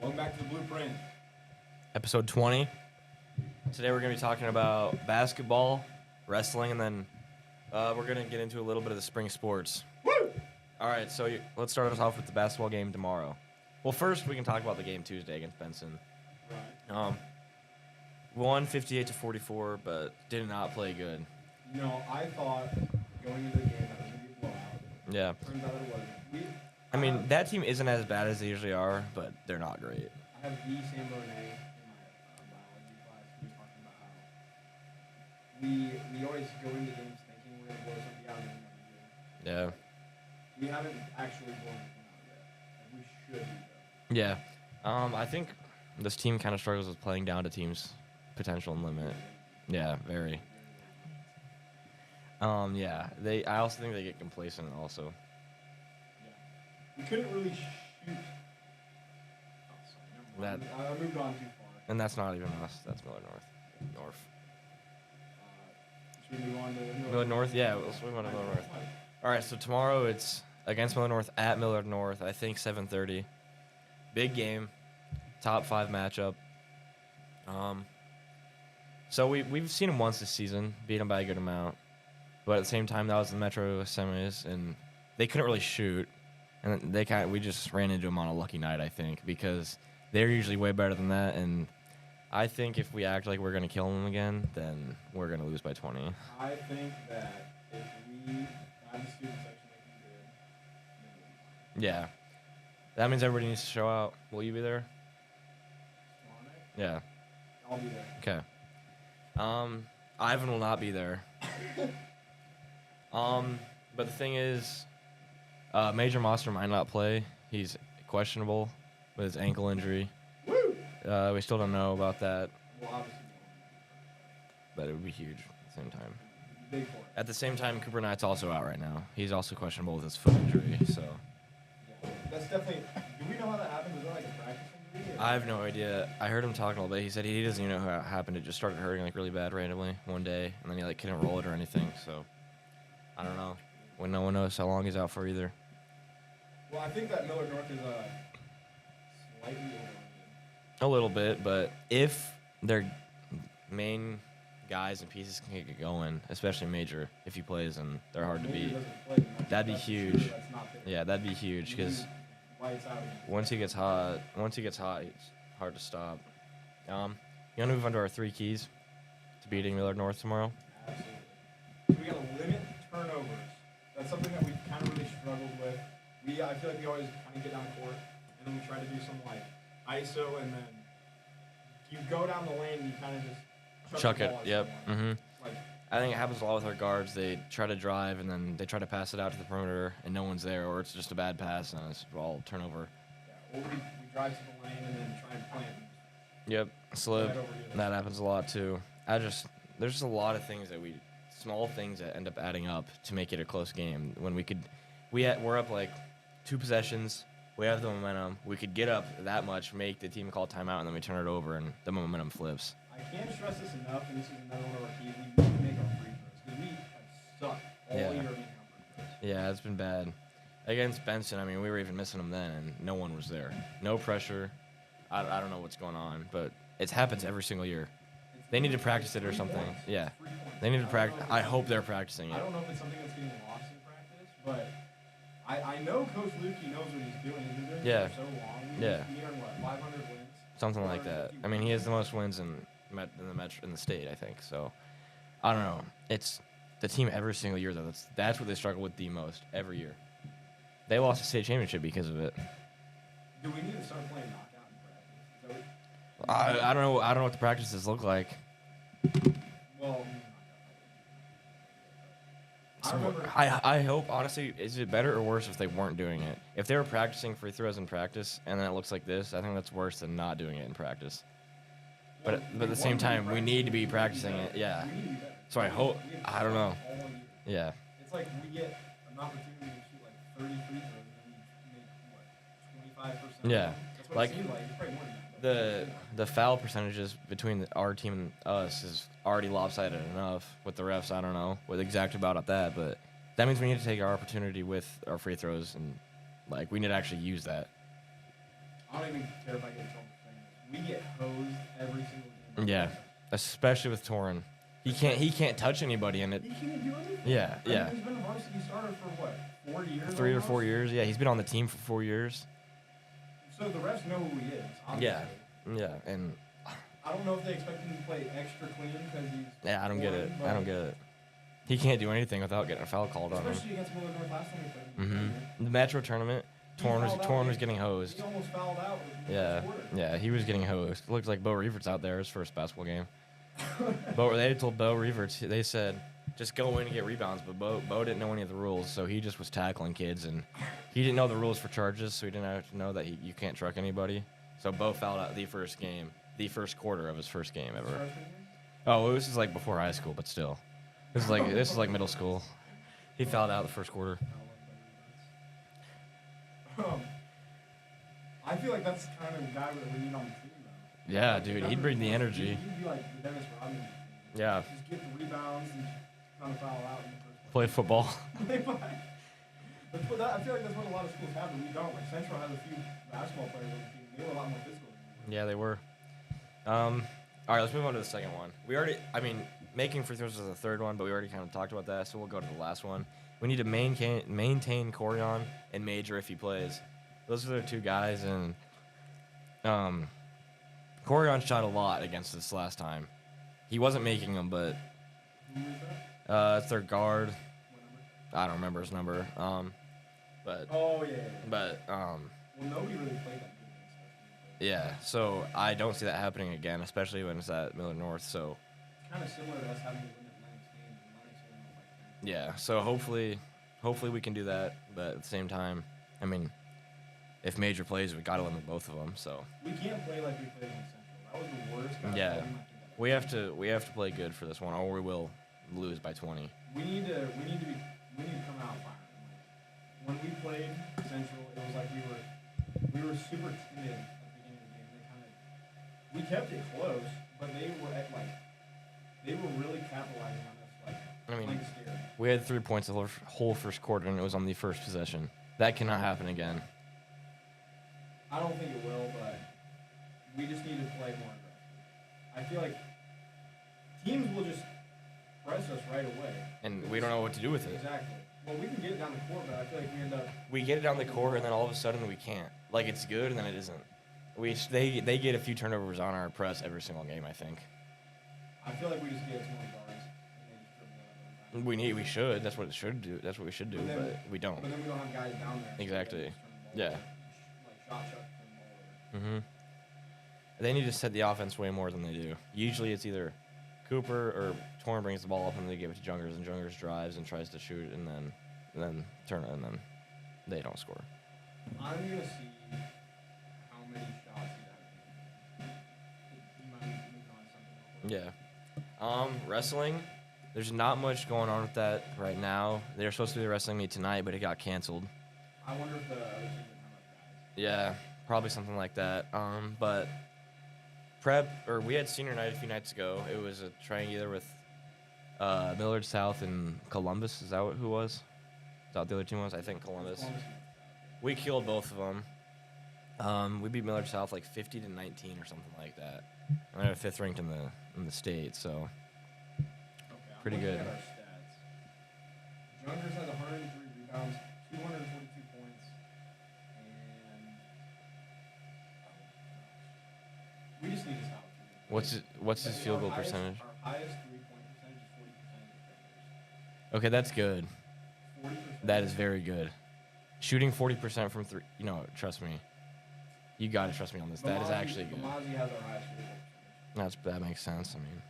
Welcome back to the Blueprint. Episode 20. Today we're going to be talking about basketball, wrestling, and then we're going to get into a little bit of the spring sports. Woo! All right, so let's start us off with the basketball game tomorrow. Well, first we can talk about the game Tuesday against Benson. Right. Won 58-44, but did not play good. You know, I thought going into the game that was going to be a blowout. Yeah. Turns out it wasn't. I mean, that team isn't as bad as they usually are, but they're not great. I have the Sam Bernay in my biology class. He was talking about how we always go into games thinking we're going to blow something out and we never do. Yeah. We haven't actually blown anything out yet. And we should be, though. Yeah. I think this team kind of struggles with playing down to teams' potential and limit. Yeah, very. Yeah. I also think they get complacent also. We couldn't really shoot. Oh, sorry, never mind. I moved on too far. And that's not even us. That's Miller North. Should we move on to Miller North? Yeah, let's move on to Miller North. All right, so tomorrow it's against Miller North at Miller North. I think 7:30. Big game, top 5 matchup. So we've seen them once this season, beat them by a good amount, but at the same time that was the Metro semis, and they couldn't really shoot, and we just ran into them on a lucky night, I think, because they're usually way better than that, and I think if we act like we're gonna kill them again, then we're gonna lose by 20. I think that if we had the student section like we did, then Yeah. That means everybody needs to show out. Will you be there? we'll Yeah. I'll be there. Okay. Ivan will not be there. But the thing is, Major Monster might not play. He's questionable with his ankle injury. Woo! We still don't know about that, Well, obviously, but it would be huge at the same time. big for it. At the same time, Cooper Knight's also out right now. He's also questionable with his foot injury, so Yeah. That's definitely. Do we know how that happened? Was it like a practice injury? I have no idea. I heard him talking a little bit. He said he doesn't even know how it happened. It just started hurting like really bad randomly one day, and then he like couldn't roll it or anything. So I don't know. When no one knows how long he's out for either. Well, I think that Miller North is slightly overrated. A little bit, but if their main guys and pieces can get going, especially Major, if he plays and they're hard to Maybe he beat, doesn't play much. that'd be That's huge. true, that's not there. Yeah, that'd be huge because Lights out again. once he gets hot, it's hard to stop. You want to move on to our 3 keys to beating Millard North tomorrow? Absolutely. So we gotta limit turnovers. That's something that we've kind of really struggled with. I feel like we always kind of get down the court and then we try to do some like ISO and then you go down the lane and you kind of just Chuck the it. ball at Yep. someone. Mm-hmm. Like I think it happens a lot with our guards. They try to drive and then they try to pass it out to the perimeter and no one's there, or it's just a bad pass and it's all turnover. yeah, or we drive to the lane and then try and plant. Yep, slip. Right over here. That happens a lot too. There's just a lot of things that small things that end up adding up to make it a close game. When we're up like 2 possessions. We have the momentum. We could get up that much, make the team call timeout, and then we turn it over, and the momentum flips. I can't stress this enough, and this is another one of our keys. We need to make our free throws because we have sucked all Yeah. year making our free throws. Yeah, it's been bad. Against Benson, I mean, we were even missing them then, and no one was there. No pressure. I don't know what's going on, but it happens every single year. They need to practice it or something. Yeah, they need to practice. I hope they're practicing I it. don't know if it's something that's getting lost in practice, but I know Coach Lukey knows what he's doing. He's been doing Yeah. it for so long. Yeah. He's nearing what, 500 wins? Something like that. I mean, he has the most wins in the state, I think. So, I don't know. It's the team every single year though. That's what they struggle with the most every year. They lost the state championship because of it. Do we need to start playing knockout in practice? Is that what- I don't know. I don't know what the practices look like. Well, I remember. I hope honestly, is it better or worse if they weren't doing it? If they were practicing free throws in practice and then it looks like this, I think that's worse than not doing it in practice. But at the same time, we need to be practicing it. Yeah. We need to be better. So I hope. We have I don't know. sucked all year. Yeah. It's like we get an opportunity to shoot like 30 free throws and we make what, 25%. Yeah. That's what Like, it seems like. It's probably more than that. the foul percentages between our team and us is already lopsided enough with the refs. I don't know what exact about that, but that means we need to take our opportunity with our free throws and like we need to actually use that. I don't even care if I get in trouble for saying this. We get hosed every single game. Yeah, especially with Torin. He can't touch anybody in it. He can't do anything. Yeah, I mean, yeah. he's been a varsity starter for what, 4 years? 3 or 4 almost? years. Yeah, he's been on the team for 4 years. So the refs know who he is. Obviously. Yeah, and I don't know if they expect him to play extra clean because he's. yeah, I don't get it. foreign, I don't get it. He can't do anything without getting a foul called on him. Especially against Millard North last time we played. Mm-hmm. The Metro tournament, Torn was getting hosed. He almost fouled out. in the Yeah, first quarter. yeah, he was getting hosed. Looks like Bo Reefert's out there his first basketball game. They told Bo Reeferts, they said, just go in and get rebounds, but Bo didn't know any of the rules, so he just was tackling kids, and he didn't know the rules for charges, so he didn't have to know that you can't truck anybody. So Bo fouled out the first quarter of his first game ever. Freshman year? Oh, this is like before high school, but still, this is like middle school. He fouled out the first quarter. I feel like that's kind of the guy that we need on the team, though. Yeah, dude, he'd bring the energy. He'd be like the Dennis Rodman. Yeah, Just get the rebounds and kind of foul out in the first play football. But I feel like that's what a lot of schools have, but we don't. Like Central has a few basketball players on the team. They were a lot more physical. Yeah, they were. All right, let's move on to the second one. Making free throws was the third one, but we already kind of talked about that, so we'll go to the last one. We need to maintain Corion and Major if he plays. Those are the two guys, and Corion shot a lot against us last time. He wasn't making them, but Who is that? it's their guard. What number? I don't remember his number. But Oh, yeah. Well, Nobody really played that good against us. yeah. So I don't see that happening again, especially when it's at Millard North. So It's kind of similar to us having to win at Lennox games, and Lennox won like that. yeah. So hopefully we can do that. But at the same time, I mean, if Major plays, we got to limit both of them. So We can't play like we played against Central. That was the worst. Yeah. basketball game I think I've ever we have to play good for this one, or we will lose by 20. We need to come out firing. When we played Central, it was like we were super timid at the beginning of the game. We kept it close, but they were really capitalizing on us, I mean, playing scared. we had 3 points the whole first quarter, and it was on the first possession. That cannot happen again. I don't think it will, but we just need to play more aggressive. I feel like teams will just press us right away. And we don't know what to do with it. Exactly. Well, we can get it down the court, but I feel like we end up. We get it down the court, and then all of a sudden we can't. Like, it's good, and then it isn't. They get a few turnovers on our press every single game, I think. I feel like we just get too many guards. And they just dribble it every time. We should. That's what it should do. That's what we should do, but we don't. But then we don't have guys down there. so Exactly. they just turn the ball Yeah. over. Like shot chuck, turn the ball over. Mm-hmm. They need to set the offense way more than they do. Usually it's either Cooper or Torn brings the ball up and they give it to Jungers, and Jungers drives and tries to shoot, and then turn it, and then they don't score. I'm gonna see how many shots he has. You might move on to something else. Yeah. Wrestling. There's not much going on with that right now. They were supposed to be wrestling meet tonight, but it got canceled. I wonder if the other team didn't have enough guys. Yeah, probably something like that. But we had senior night a few nights ago. It was a triangular with Millard South and Columbus. Is that who it was? Is that what the other team was? I think Columbus. We killed both of them. We beat Millard South like 50 to 19 or something like that. And they're fifth ranked in the state, so Okay, I'm Pretty looking good. at our stats. Jungers has 103 rebounds, 242 points, and we just need to stop. what's his field goal percentage? Our highest 3-point percentage is 40%. Okay, that's good. 40%. That is very good. Shooting 40% from three, trust me. You gotta trust me on this. That is actually good. Mamazi has our highest field goal percentage. That makes sense. I mean,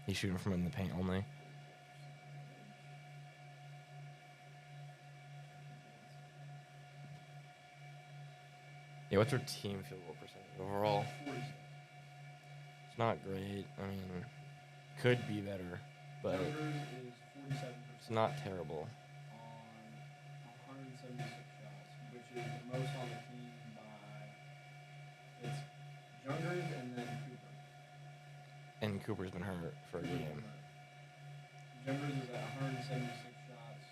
he's shooting from in the paint only. Yeah, what's our team field goal percentage overall? 46. It's not great. I mean, could be better, but Jungers is 47%. it's not terrible. On 176 shots, which is the most on the team by. It's Jungers and then Cooper. And Cooper's been hurt for a game. Jungers is at 176 shots.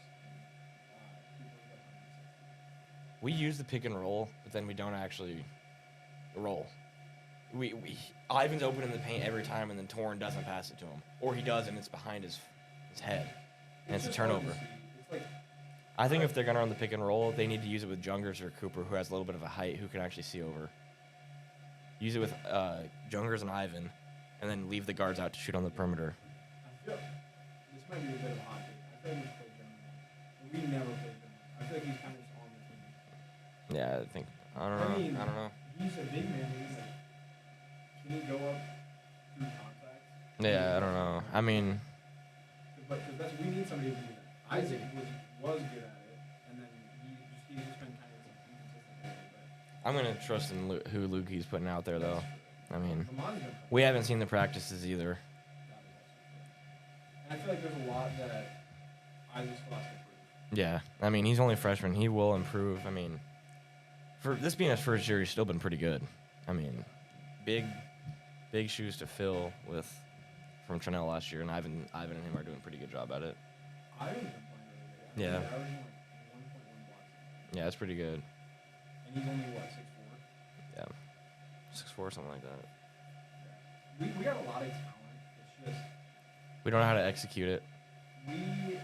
And, Cooper's at 160. We use the pick and roll, but then we don't actually roll. Ivan's open in the paint every time, and then Torn doesn't pass it to him, or he does, and it's behind his head, and it's a just hard to turnover. see. It's like I think if they're gonna run the pick and roll, they need to use it with Jungers or Cooper, who has a little bit of a height, who can actually see over. Use it with Jungers and Ivan, and then leave the guards out to shoot on the perimeter. I feel this might be a bit of a hot take. I feel like we should play John. We never played John. I feel like he's kind of just on the team. Yeah, I don't know. I don't know. He's a big man. He's like, can he go up through contact? Yeah, I don't know. I mean, But cause we need somebody to do that. Isaac was good at it, and then he's just been kind of inconsistent at it. I'm gonna trust in who Lukey's putting out there, though. I mean, Vermont's been we haven't seen the practices either. and I feel like there's a lot that Isaac still has to prove. Yeah, I mean, he's only a freshman. He will improve. I mean, for this being his first year, he's still been pretty good. I mean, big shoes to fill with from Chanel last year, and Ivan and him are doing a pretty good job at it. Ivan's been playing really good. Yeah. He's averaging like 1.1 blocks. Yeah, it's pretty good. And he's only what 6'4". Yeah, 6'4", something like that. We got a lot of talent. It's just We don't know how to execute it. we.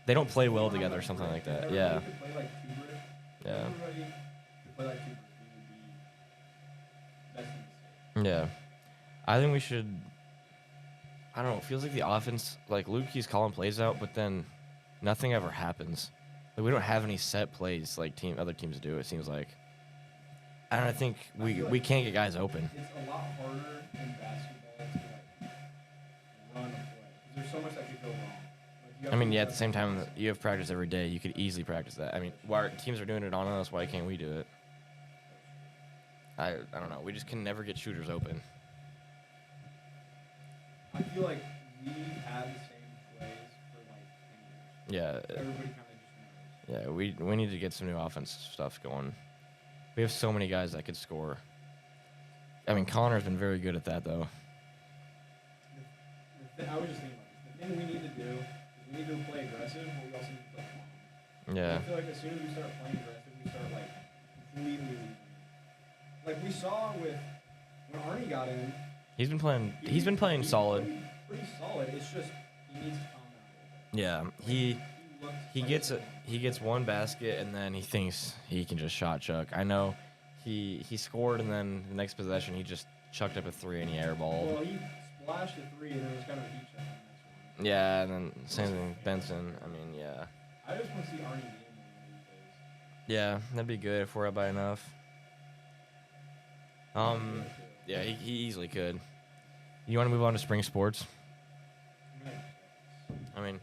They don't play well we don't have together, or enough something like grit. that. If Yeah, everybody could play like Kubrick. If yeah, everybody could play like Kubrick, we would be best in the state. yeah. I think we should. I don't know. It feels like the offense, like Luke keeps calling plays out, but then nothing ever happens. Like we don't have any set plays like other teams do. It seems like. And I think we can't get guys open. It's a lot harder in basketball to like run a play because there's so much that could go wrong. Like, you have I mean, to yeah. do At the same time, you have practice every day. You could easily practice that. I mean, why teams are doing it on us? Why can't we do it? I don't know. We just can never get shooters open. I feel like we had the same plays for like 10 years. Yeah, Everybody kind of just knows. yeah. We need to get some new offensive stuff going. We have so many guys that could score. I mean, Connor's been very good at that, though. I was just thinking about this. The thing we need to do is we need to play aggressive, but we also need to play calm. Yeah. I feel like as soon as we start playing aggressive, we start like completely losing it. Like we saw with when Arnie got in. He's been playing solid. Pretty solid. It's just he needs to calm down a little bit. Yeah, he gets one basket and then he thinks he can just shot chuck. I know he scored and then the next possession he just chucked up a three and he airballed. Well, he splashed a three and then it was kind of a heat check on the next one. Yeah, and then same thing with Benson. I mean, yeah. I just want to see Arnie game one of these days. Yeah, that'd be good if we're up by enough. Yeah, he easily could. You want to move on to spring sports? I mean,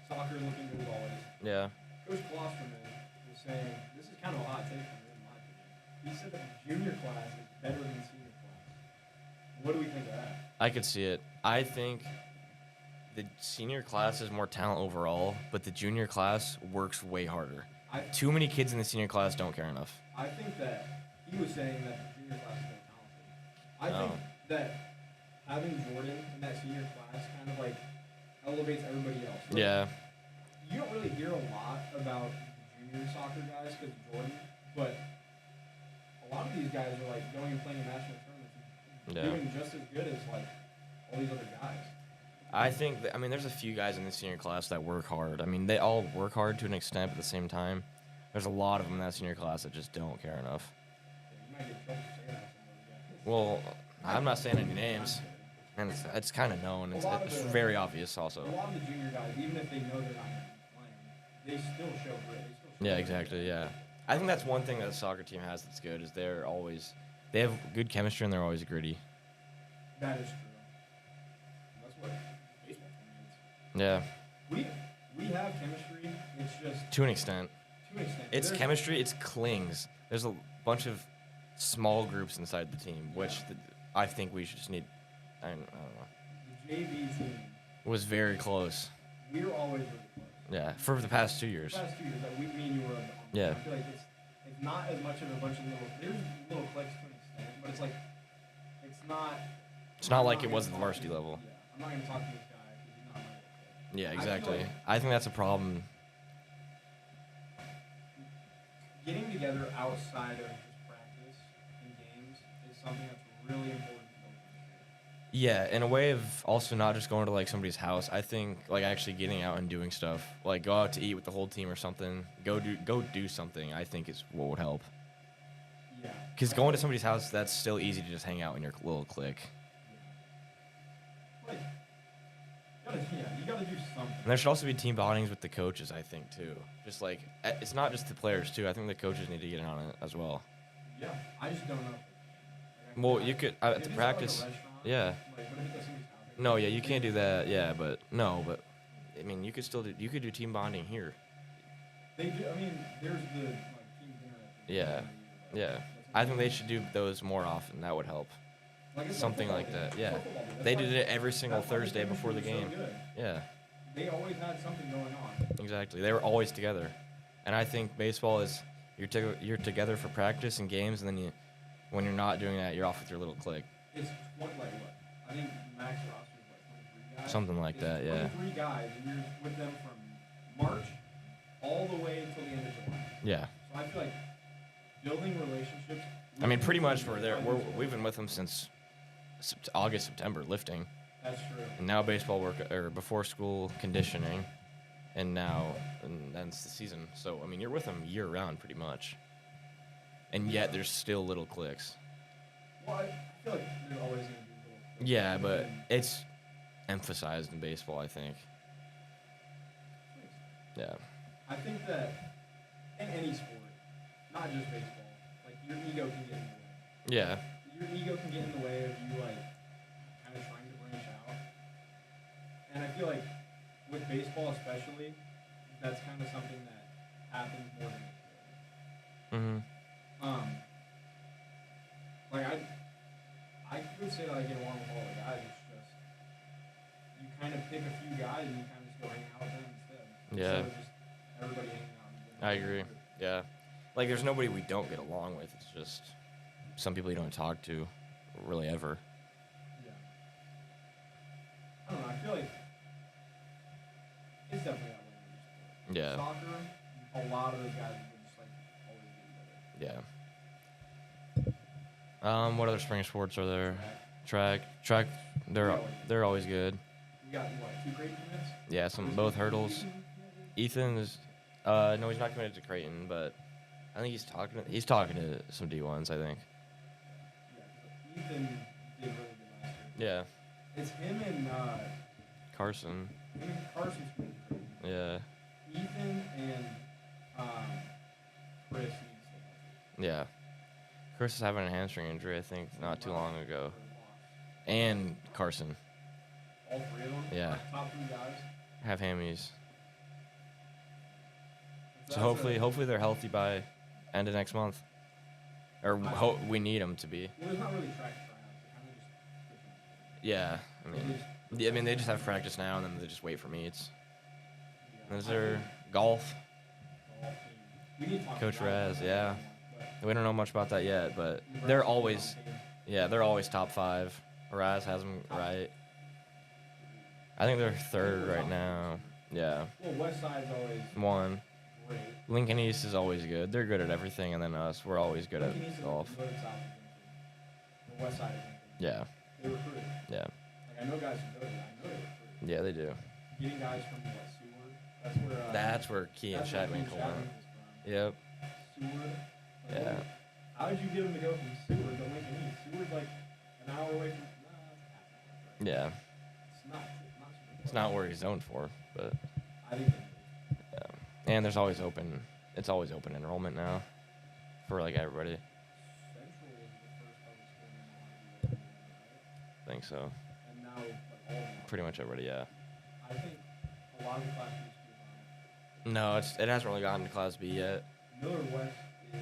Soccer looking good as always. yeah. Coach Klosterman was saying, this is kind of a hot take from him, in my opinion. He said that the junior class is better than the senior class. What do we think of that? I could see it. I think the senior class is more talent overall, but the junior class works way harder. Too many kids in the senior class don't care enough. I think that he was saying that the junior class is more talented. I think that having Jordan in that senior class kind of like elevates everybody else. Like, Yeah. You don't really hear a lot about the junior soccer guys because of Jordan, but a lot of these guys are like going and playing in national tournaments and Yeah. doing just as good as like all these other guys. I think, there's a few guys in the senior class that work hard. I mean, they all work hard to an extent, but at the same time, there's a lot of them in that senior class that just don't care enough. Yeah, you might get in trouble for saying that to some of those guys. Well, I'm not saying any names, and it's kind of known. It's very obvious also. A lot of the junior guys, even if they know they're not going to be playing, they still show grit. They still show Yeah, grit. exactly, yeah. I think that's one thing that the soccer team has that's good is they have good chemistry and they're always gritty. That is true. That's what baseball means. Yeah, We have chemistry. It's just to an extent. to an extent. It's There's- chemistry, it's clings. There's a bunch of small groups inside the team, which I think we should just need. I don't know. The JV team. Was very close. We were always really close. Yeah, for the past 2 years. The past 2 years, like me and you were on the Yeah. I feel like it's not as much of a bunch of there's little clicks to an extent, but it's like it's not. It's not I'm like it gonna was at the talk varsity to- level. Yeah, I'm not gonna talk to this guy because he's not my kid. Yeah, I feel exactly. like I think that's a problem. getting together outside of just practice and games is something that's really important to build chemistry. Yeah, in a way of also not just going to like somebody's house. I think like actually getting out and doing stuff, like go out to eat with the whole team or something. Go do something. I think is what would help. Yeah. Because going to somebody's house, that's still easy to just hang out in your little clique. Like, you gotta do something. And there should also be team bondings with the coaches, I think, too. Just like, it's not just the players, too. I think the coaches need to get in on it as well. Yeah, I just don't know. Well, you could, at the practice, yeah. Like, what if it does somebody's house? No, yeah, you can't do that, yeah, but, I mean, you could still do, you could do team bonding here. They do, I mean, there's the, like, team dinner at the Yeah, beginning of the year, yeah. that's I think they should do those more often. That would help. like it's Something football like day. that, It's yeah. like football day. That's They why- did it every single that's why the Thursday before the chemistry game. was so good. Yeah, They always had something going on. exactly. They were always together. And I think baseball is, you're together for practice and games, and then you, when you're not doing that, you're off with your little clique. It's like what? I think max roster is like 23 guys. Something like It's that, yeah. 23 guys, and you're with them from March all the way until the end of July. Yeah. So I feel like building relationships. I mean, with pretty them much is we're there. undisputed. We've been with them since August, September, lifting, That's true. and now baseball work or before school conditioning, and then it's the season. So I mean, you're with them year round pretty much, and yet there's still little cliques. Well, I feel like there's always going to be little. Yeah, but it's emphasized in baseball, I think. Yeah. I think that in any sport, not just baseball, like your ego can get in the way. Yeah. Your ego can get in the way of you like kind of trying to branch out. And I feel like with baseball especially, that's kind of something that happens more than it should. Mhm. Like I would say that I get along with all the guys. It's just you kind of pick a few guys and you kind of just go hang out with them instead. Yeah. Instead of just everybody hanging out. And doing I their agree. group. Yeah. Like, there's nobody we don't get along with. It's just some people you don't talk to, really ever. Yeah. I don't know. I feel like it's definitely that way in every sport. Yeah. Soccer, a lot of those guys would just like always be together. Yeah. What other spring sports are there? Track. Track. They're always good. We got what, 2 great commits? Yeah, both hurdles. Ethan is, no, he's not committed to Creighton, but I think he's talking to some D1s, I think. Yeah, Ethan did really good last year. Yeah. It's him and Carson. Carson's committed to Creighton. Yeah. Ethan and Chris need to stay healthy. Yeah. Chris is having a hamstring injury, I think, not too long ago. Or lost. And Carson All 3 of them? Yeah. Top 3 guys? have hammies. That's So hopefully they're healthy by end of next month. Or we need them to be. Well, there's not really track tryouts. They kind of just push them. Yeah. I mean, they just have practice now, and then they just wait for meets. Is there golf? We need to talk Coach about Raz, that. yeah. But We don't know much about that yet, but Nebraska's they're on always, the team. they're always top 5. Raz has them right. I think they're 3rd right now. Yeah. Well, West Side's always 1. great. Lincoln East is always good. They're good at everything, and then us, we're always good Lincoln East at is golf. voted south of Lincoln. The West Side of Lincoln. Yeah. They recruit. Yeah. Like I know guys who go there. I know they recruit. Yeah, they do. Getting guys from what, Seward? That's where. That's where Key and that's where Chapman Keith come out. Chapman is from. Yep. Seward. Like, Yeah. How did you get him to go from Seward to Lincoln East? Seward's like an hour away from. Nah, it's half an hour. Yeah. It's not super It's close. not where he's zoned for, but I think. yeah. And there's always open. It's always open enrollment now, for like everybody. Central was the first public school in Ohio, right? I think so. And now like all of them. Pretty much everybody. Yeah. I think a lot of the Class B schools on No, it hasn't really gotten to Class B yet. it. Miller West is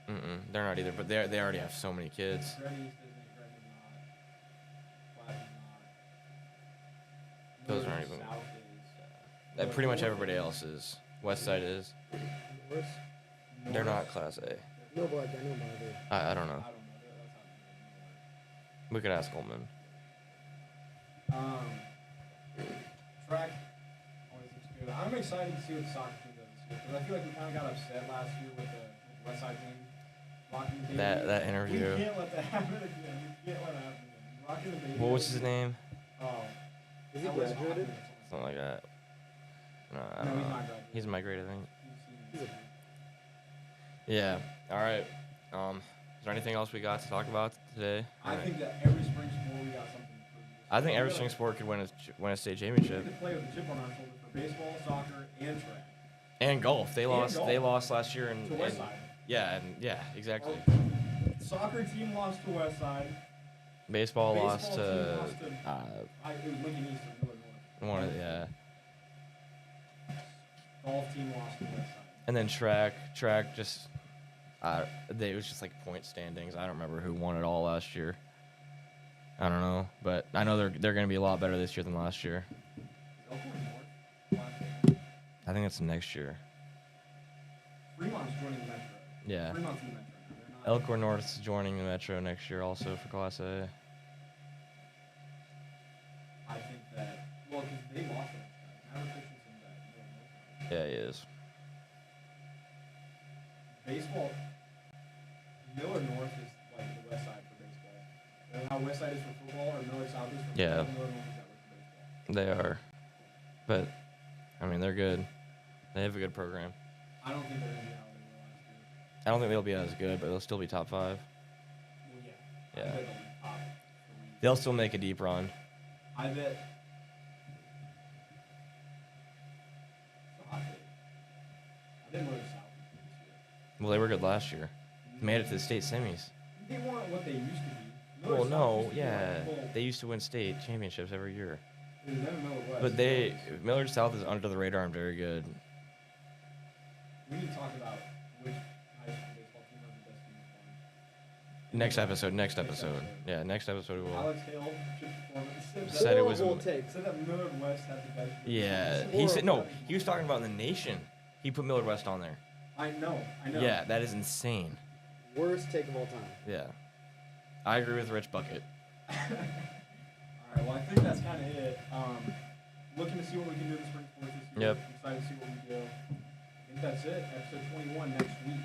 not. They're not either, but they already have so many kids. Fred East isn't. Fred is not. Platt is not. Those Miller aren't even- South is. Pretty much everybody else is. West Side is. Where's They're North- not Class A. no, but like, I know about it. I don't know. I don't know. That's not. We could ask Coleman. Track always looks good. I'm excited to see what the soccer team does this year because I feel like we kind of got upset last year with the West West Side thing. Rocking the baby. That interview. We can't let that happen again. We can't let it happen again. Rocking the baby. What was his name? Oh. Is he Ellis graduated? Hoffman or something. Something like that. No, I No, don't he's know. not graduated. He's in my grade, I think. He's a- Yeah. All right. Is there anything else we got to talk about today? I Alright. think that every spring sport we got something to prove. I think We every gotta- spring sport could win a state We championship. could play with a chip on our shoulder for baseball, soccer, and track. And golf. They And lost. golf. They lost last year. And To West Side. yeah, exactly. Soccer team lost to West Side. Baseball Baseball lost team to lost to- it was Lincoln East or Miller North. one of yeah. Golf team lost to West Side. And then track just it was just like point standings. I don't remember who won it all last year. I don't know, but I know they're going to be a lot better this year than last year. Is Elkhorn North last year? I think it's next year. Fremont's joining the Metro. Yeah. Fremont's in the Metro now. They're not. Elkhorn North's joining the Metro next year also for Class A. I think that, well, because they lost it. Maverick Christensen's at Miller North. Yeah, he is. Baseball, Miller North is like the West Side for baseball. And how West Side is for football, or Miller South is for Yeah. football, Miller North is that way for baseball. They are. But I mean, they're good. They have a good program. I don't think they're going to be how they were last year. I don't think they'll be as good, but they'll still be top 5. Well, yeah. Yeah. I bet they'll be top 3. They'll still make a deep run. I bet. It's a hot take. I bet Miller South this year. Well, they were good last year. Made it to the state semis. They weren't what they used to be. Miller Well, South no, used to be yeah. like full- They used to win state championships every year. it was them and Miller West. But Miller South is under the radar and very good. We need to talk about which high school baseball team has the best uniform. Next episode. episode. Yeah, next episode we will. Alex Hale, Chip Performance, Said it was Horrible a- take. said that Miller West had the best. Yeah, uniform. he said no. Horrible. He was talking about in the nation. He put Millard West on there. I know. Yeah, that is insane. Worst take of all time. Yeah, I agree with Rich Bucket. All right. Well, I think that's kind of it. Looking to see what we can do in the spring sports this year. Yep. Excited to see what we do. I think that's it. Episode 21 next week.